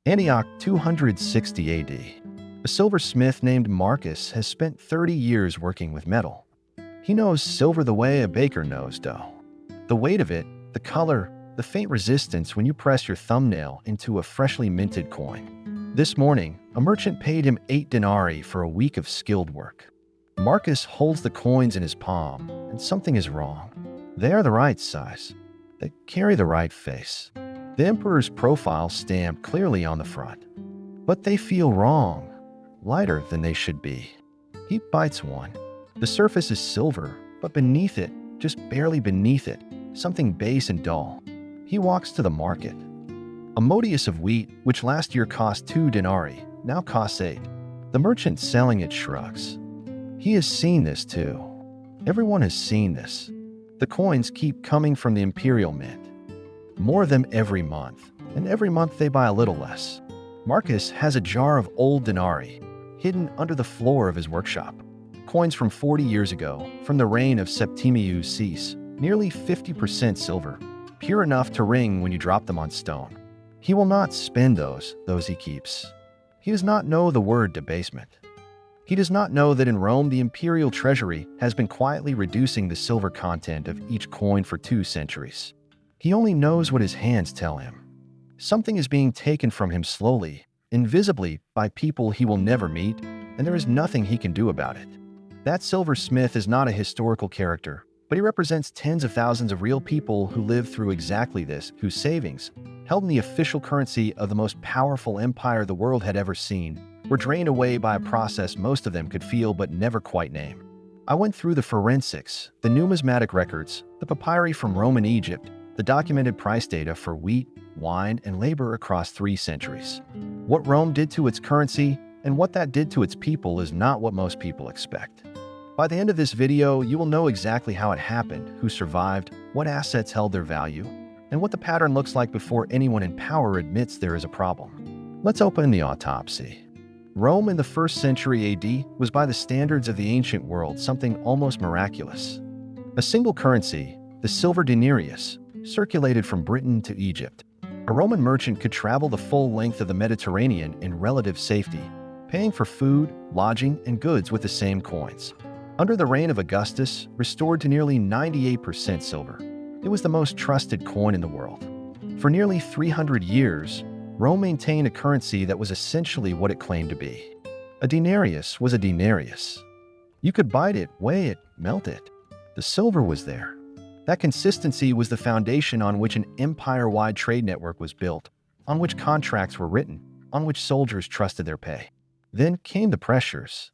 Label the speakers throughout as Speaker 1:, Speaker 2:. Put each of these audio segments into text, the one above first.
Speaker 1: Antioch 260 AD. A silversmith named Marcus has spent 30 years working with metal. He knows silver the way a baker knows dough. The weight of it, the color, the faint resistance when you press your thumbnail into a freshly minted coin. This morning, a merchant paid him 8 denarii for a week of skilled work. Marcus holds the coins in his palm, and something is wrong. They are the right size. They carry the right face. The emperor's profile stamped clearly on the front. But they feel wrong, lighter than they should be. He bites one. The surface is silver, but beneath it, just barely beneath it, something base and dull. He walks to the market. A modius of wheat, which last year cost 2 denarii, now costs 8. The merchant selling it shrugs. He has seen this too. Everyone has seen this. The coins keep coming from the imperial mint. More of them every month, and every month they buy a little less. Marcus has a jar of old denarii hidden under the floor of his workshop. Coins from 40 years ago, from the reign of Septimius Cease, nearly 50% silver, pure enough to ring when you drop them on stone. He will not spend those he keeps. He does not know the word debasement. He does not know that in Rome the imperial treasury has been quietly reducing the silver content of each coin for 2 centuries. He only knows what his hands tell him. Something is being taken from him slowly, invisibly, by people he will never meet, and there is nothing he can do about it. That silversmith is not a historical character, but he represents tens of thousands of real people who lived through exactly this, whose savings, held in the official currency of the most powerful empire the world had ever seen, were drained away by a process most of them could feel but never quite name. I went through the forensics, the numismatic records, the papyri from Rome and Egypt, the documented price data for wheat, wine, and labor across 3 centuries. What Rome did to its currency and what that did to its people is not what most people expect. By the end of this video, you will know exactly how it happened, who survived, what assets held their value, and what the pattern looks like before anyone in power admits there is a problem. Let's open the autopsy. Rome in the 1st century AD was by the standards of the ancient world something almost miraculous. A single currency, the silver denarius, circulated from Britain to Egypt. A Roman merchant could travel the full length of the Mediterranean in relative safety, paying for food, lodging, and goods with the same coins. Under the reign of Augustus, restored to nearly 98% silver, it was the most trusted coin in the world. For nearly 300 years, Rome maintained a currency that was essentially what it claimed to be. A denarius was a denarius. You could bite it, weigh it, melt it. The silver was there. That consistency was the foundation on which an empire-wide trade network was built, on which contracts were written, on which soldiers trusted their pay. Then came the pressures.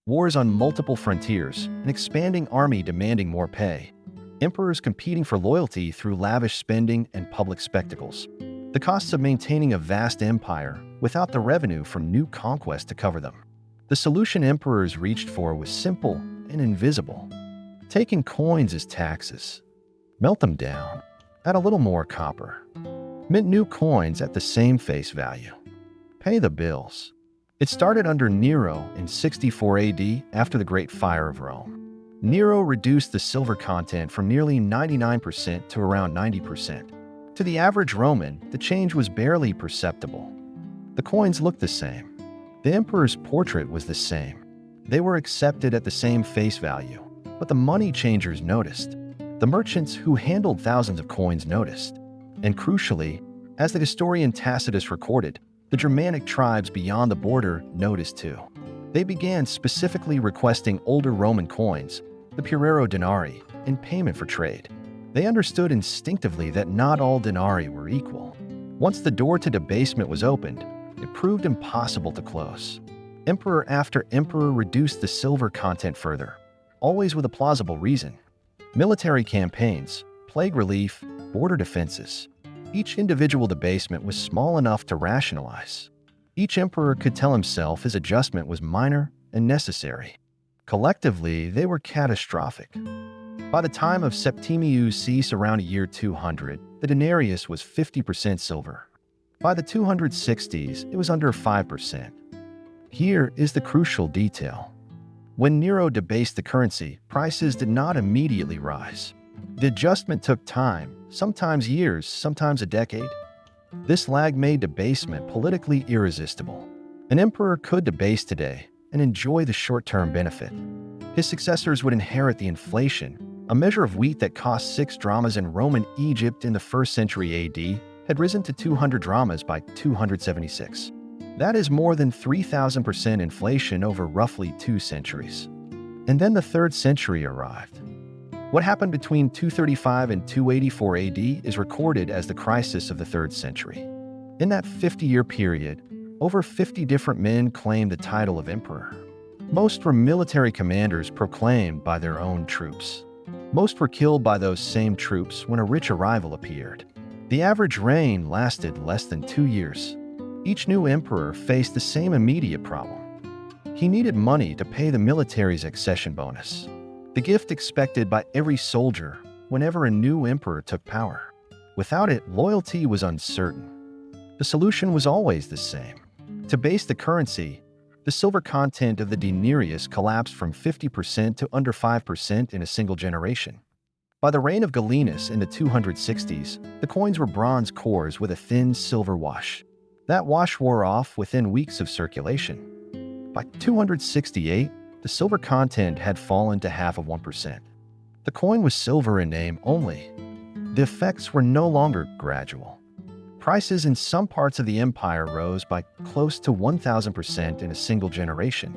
Speaker 1: Wars on multiple frontiers, an expanding army demanding more pay, emperors competing for loyalty through lavish spending and public spectacles. The costs of maintaining a vast empire without the revenue from new conquests to cover them. The solution emperors reached for was simple and invisible. Taking coins as taxes. Melt them down. Add a little more copper. Mint new coins at the same face value. Pay the bills. It started under Nero in 64 AD after the Great Fire of Rome. Nero reduced the silver content from nearly 99% to around 90%. To the average Roman, the change was barely perceptible. The coins looked the same. The emperor's portrait was the same. They were accepted at the same face value. But the money changers noticed. The merchants who handled thousands of coins noticed. And crucially, as the historian Tacitus recorded, the Germanic tribes beyond the border noticed too. They began specifically requesting older Roman coins, the Purero denarii, in payment for trade. They understood instinctively that not all denarii were equal. Once the door to debasement was opened, it proved impossible to close. Emperor after emperor reduced the silver content further, always with a plausible reason. Military campaigns, plague relief, border defenses. Each individual debasement was small enough to rationalize. Each emperor could tell himself his adjustment was minor and necessary. Collectively, they were catastrophic. By the time of Septimius Cease around year 200, the denarius was 50% silver. By the 260s, it was under 5%. Here is the crucial detail. When Nero debased the currency, prices did not immediately rise. The adjustment took time, sometimes years, sometimes a decade. This lag made debasement politically irresistible. An emperor could debase today and enjoy the short-term benefit. His successors would inherit the inflation. A measure of wheat that cost 6 dramas in Roman Egypt in the 1st century AD had risen to 200 dramas by 276. That is more than 3,000% inflation over roughly 2 centuries. And then the 3rd century arrived. What happened between 235 and 284 AD is recorded as the crisis of the 3rd century. In that 50-year period, over 50 different men claimed the title of emperor. Most were military commanders proclaimed by their own troops. Most were killed by those same troops when a rich arrival appeared. The average reign lasted less than 2 years. Each new emperor faced the same immediate problem. He needed money to pay the military's accession bonus, the gift expected by every soldier whenever a new emperor took power. Without it, loyalty was uncertain. The solution was always the same. To base the currency, the silver content of the denarius collapsed from 50% to under 5% in a single generation. By the reign of Gallienus in the 260s, the coins were bronze cores with a thin silver wash. That wash wore off within weeks of circulation. By 268, the silver content had fallen to half of 1%. The coin was silver in name only. The effects were no longer gradual. Prices in some parts of the empire rose by close to 1,000% in a single generation.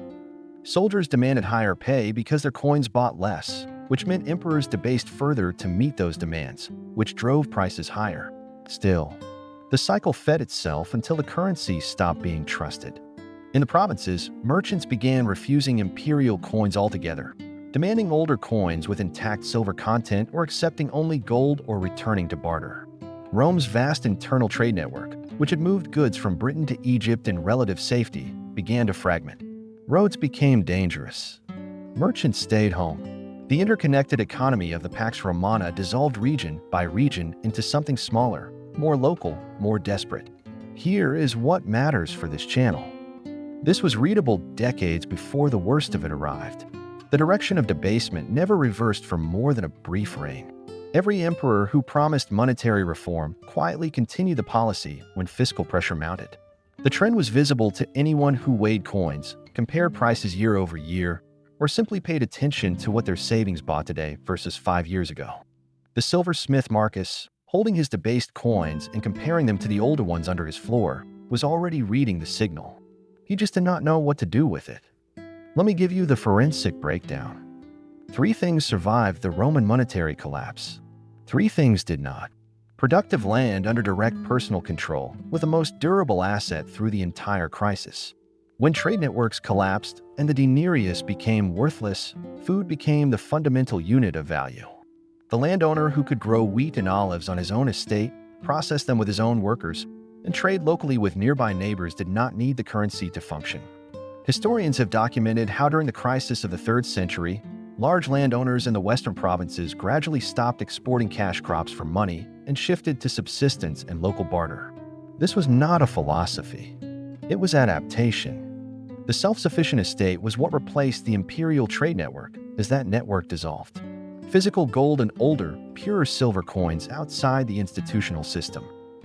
Speaker 1: Soldiers demanded higher pay because their coins bought less, which meant emperors debased further to meet those demands, which drove prices higher. Still, the cycle fed itself until the currency stopped being trusted. In the provinces, merchants began refusing imperial coins altogether, demanding older coins with intact silver content or accepting only gold or returning to barter. Rome's vast internal trade network, which had moved goods from Britain to Egypt in relative safety, began to fragment. Roads became dangerous. Merchants stayed home. The interconnected economy of the Pax Romana dissolved region by region into something smaller, more local, more desperate. Here is what matters for this channel. This was readable decades before the worst of it arrived. The direction of debasement never reversed for more than a brief reign. Every emperor who promised monetary reform quietly continued the policy when fiscal pressure mounted. The trend was visible to anyone who weighed coins, compared prices year over year, or simply paid attention to what their savings bought today versus 5 years ago. The silversmith Marcus, holding his debased coins and comparing them to the older ones under his floor, was already reading the signal. He just did not know what to do with it. Let me give you the forensic breakdown. 3 things survived the Roman monetary collapse. 3 things did not. Productive land under direct personal control was the most durable asset through the entire crisis. When trade networks collapsed and the denarius became worthless, food became the fundamental unit of value. The landowner who could grow wheat and olives on his own estate, process them with his own workers, and trade locally with nearby neighbors did not need the currency to function. Historians have documented how during the crisis of the 3rd century, large landowners in the western provinces gradually stopped exporting cash crops for money and shifted to subsistence and local barter. This was not a philosophy. It was adaptation. The self-sufficient estate was what replaced the imperial trade network as that network dissolved. Physical gold and older, purer silver coins outside the institutional system.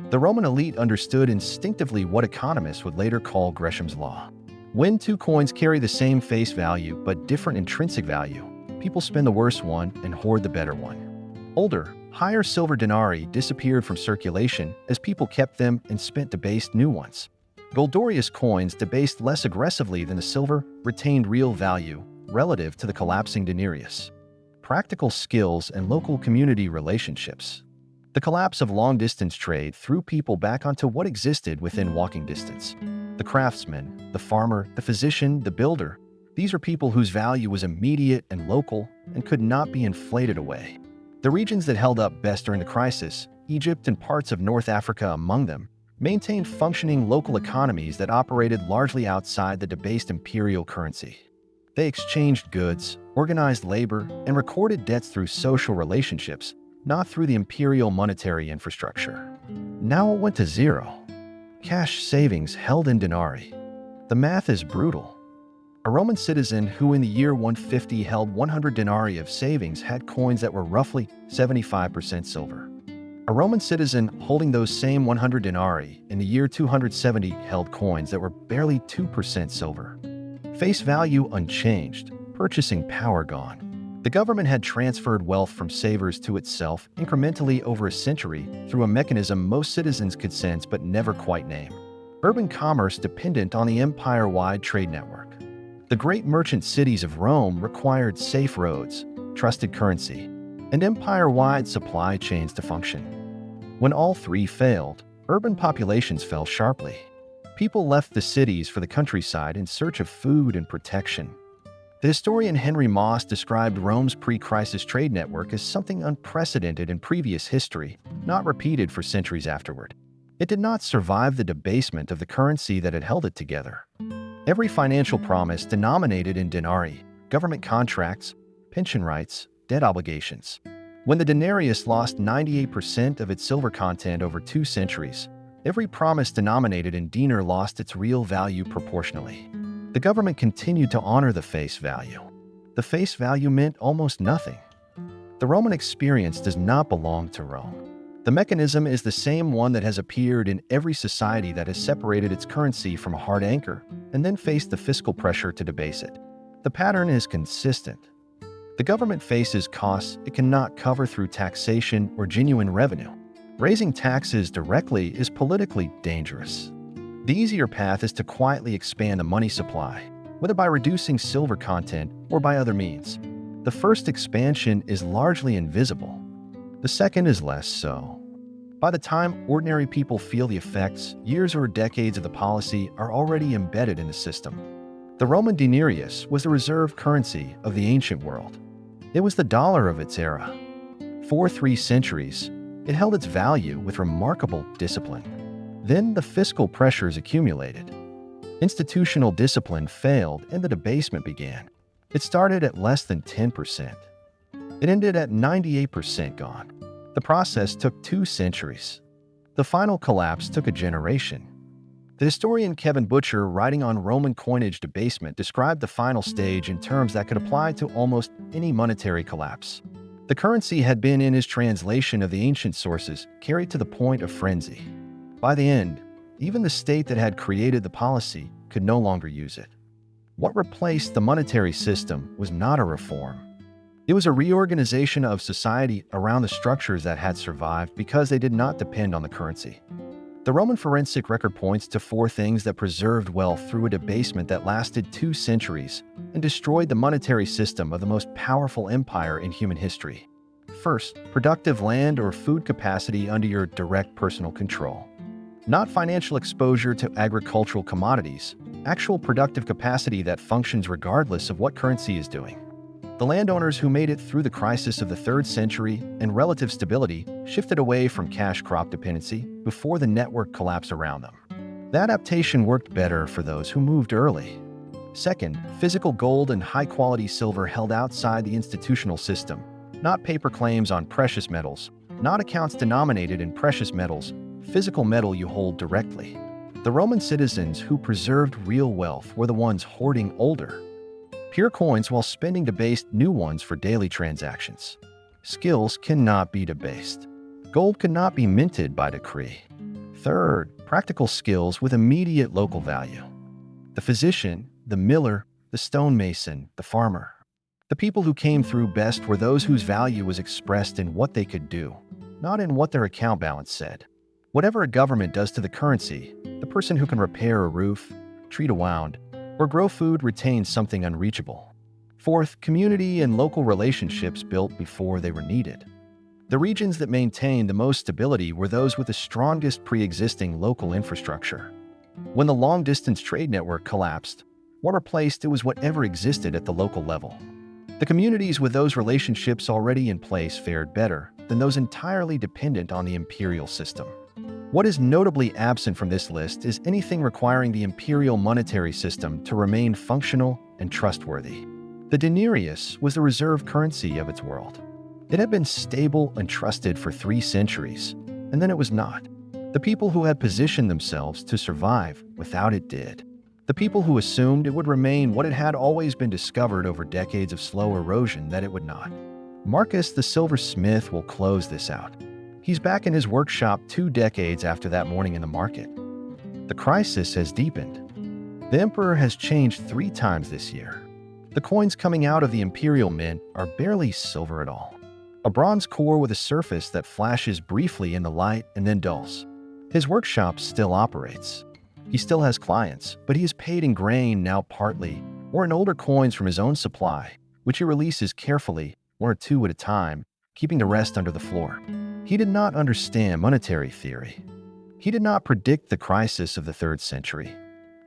Speaker 1: The Roman elite understood instinctively what economists would later call Gresham's law. When 2 coins carry the same face value but different intrinsic value, people spend the worse one and hoard the better one. Older, higher silver denarii disappeared from circulation as people kept them and spent debased new ones. Goldorius coins, debased less aggressively than the silver, retained real value relative to the collapsing denarius. Practical skills and local community relationships. The collapse of long-distance trade threw people back onto what existed within walking distance. The craftsman, the farmer, the physician, the builder. These are people whose value was immediate and local and could not be inflated away. The regions that held up best during the crisis, Egypt and parts of North Africa among them, maintained functioning local economies that operated largely outside the debased imperial currency. They exchanged goods, organized labor, and recorded debts through social relationships, not through the imperial monetary infrastructure. Now it went to zero. Cash savings held in denarii. The math is brutal. A Roman citizen who in the year 150 held 100 denarii of savings had coins that were roughly 75% silver. A Roman citizen holding those same 100 denarii in the year 270 held coins that were barely 2% silver. Face value unchanged, purchasing power gone. The government had transferred wealth from savers to itself incrementally over a century through a mechanism most citizens could sense but never quite name. Urban commerce dependent on the empire-wide trade network. The great merchant cities of Rome required safe roads, trusted currency, and empire-wide supply chains to function. When all three failed, urban populations fell sharply. People left the cities for the countryside in search of food and protection. The historian Henry Moss described Rome's pre-crisis trade network as something unprecedented in previous history, not repeated for centuries afterward. It did not survive the debasement of the currency that had held it together. Every financial promise denominated in denarii, government contracts, pension rights, debt obligations. When the denarius lost 98% of its silver content over 2 centuries, every promise denominated in dinar lost its real value proportionally. The government continued to honor the face value. The face value meant almost nothing. The Roman experience does not belong to Rome. The mechanism is the same one that has appeared in every society that has separated its currency from a hard anchor and then faced the fiscal pressure to debase it. The pattern is consistent. The government faces costs it cannot cover through taxation or genuine revenue. Raising taxes directly is politically dangerous. The easier path is to quietly expand the money supply, whether by reducing silver content or by other means. The first expansion is largely invisible. The second is less so. By the time ordinary people feel the effects, years or decades of the policy are already embedded in the system. The Roman denarius was the reserve currency of the ancient world. It was the dollar of its era. For 3 centuries, it held its value with remarkable discipline. Then the fiscal pressures accumulated. Institutional discipline failed and the debasement began. It started at less than 10%. It ended at 98% gone. The process took 2 centuries. The final collapse took a generation. The historian Kevin Butcher, writing on Roman coinage debasement, described the final stage in terms that could apply to almost any monetary collapse. The currency had been, in his translation of the ancient sources, carried to the point of frenzy. By the end, even the state that had created the policy could no longer use it. What replaced the monetary system was not a reform. It was a reorganization of society around the structures that had survived because they did not depend on the currency. The Roman forensic record points to 4 things that preserved wealth through a debasement that lasted 2 centuries and destroyed the monetary system of the most powerful empire in human history. First, productive land or food capacity under your direct personal control. Not financial exposure to agricultural commodities, actual productive capacity that functions regardless of what currency is doing. The landowners who made it through the crisis of the 3rd century and relative stability shifted away from cash crop dependency before the network collapsed around them. The adaptation worked better for those who moved early. Second, physical gold and high-quality silver held outside the institutional system, not paper claims on precious metals, not accounts denominated in precious metals, physical metal you hold directly. The Roman citizens who preserved real wealth were the ones hoarding older, pure coins while spending debased new ones for daily transactions. Skills cannot be debased. Gold could not be minted by decree. Third, practical skills with immediate local value. The physician, the miller, the stonemason, the farmer. The people who came through best were those whose value was expressed in what they could do, not in what their account balance said. Whatever a government does to the currency, the person who can repair a roof, treat a wound, or grow food retains something unreachable. Fourth, community and local relationships built before they were needed. The regions that maintained the most stability were those with the strongest pre-existing local infrastructure. When the long-distance trade network collapsed, what replaced it was whatever existed at the local level. The communities with those relationships already in place fared better than those entirely dependent on the imperial system. What is notably absent from this list is anything requiring the imperial monetary system to remain functional and trustworthy. The denarius was the reserve currency of its world. It had been stable and trusted for 3 centuries, and then it was not. The people who had positioned themselves to survive without it did. The people who assumed it would remain what it had always been discovered over decades of slow erosion that it would not. Marcus the silversmith will close this out. He's back in his workshop 2 decades after that morning in the market. The crisis has deepened. The emperor has changed 3 times this year. The coins coming out of the imperial mint are barely silver at all. A bronze core with a surface that flashes briefly in the light and then dulls. His workshop still operates. He still has clients, but he is paid in grain now partly, or in older coins from his own supply, which he releases carefully, 1 or 2 at a time, keeping the rest under the floor. He did not understand monetary theory. He did not predict the crisis of the 3rd century.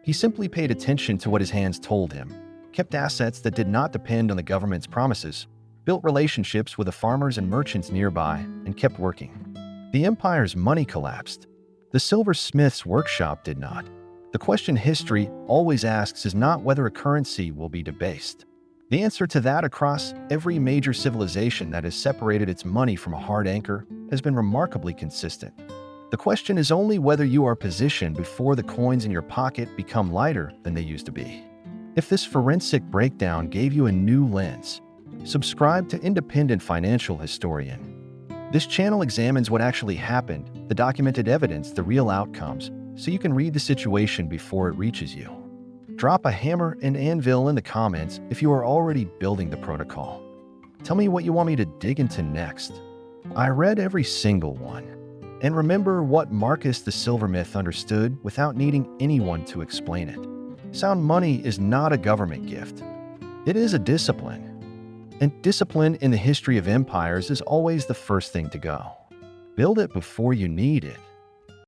Speaker 1: He simply paid attention to what his hands told him, kept assets that did not depend on the government's promises, built relationships with the farmers and merchants nearby, and kept working. The empire's money collapsed. The silversmith's workshop did not. The question history always asks is not whether a currency will be debased. The answer to that across every major civilization that has separated its money from a hard anchor has been remarkably consistent. The question is only whether you are positioned before the coins in your pocket become lighter than they used to be. If this forensic breakdown gave you a new lens, subscribe to Independent Financial Historian. This channel examines what actually happened, the documented evidence, the real outcomes, so you can read the situation before it reaches you. Drop a hammer and anvil in the comments if you are already building the protocol. Tell me what you want me to dig into next. I read every single one. And remember what Marcus the Silversmith understood without needing anyone to explain it. Sound money is not a government gift. It is a discipline. And discipline in the history of empires is always the first thing to go. Build it before you need it.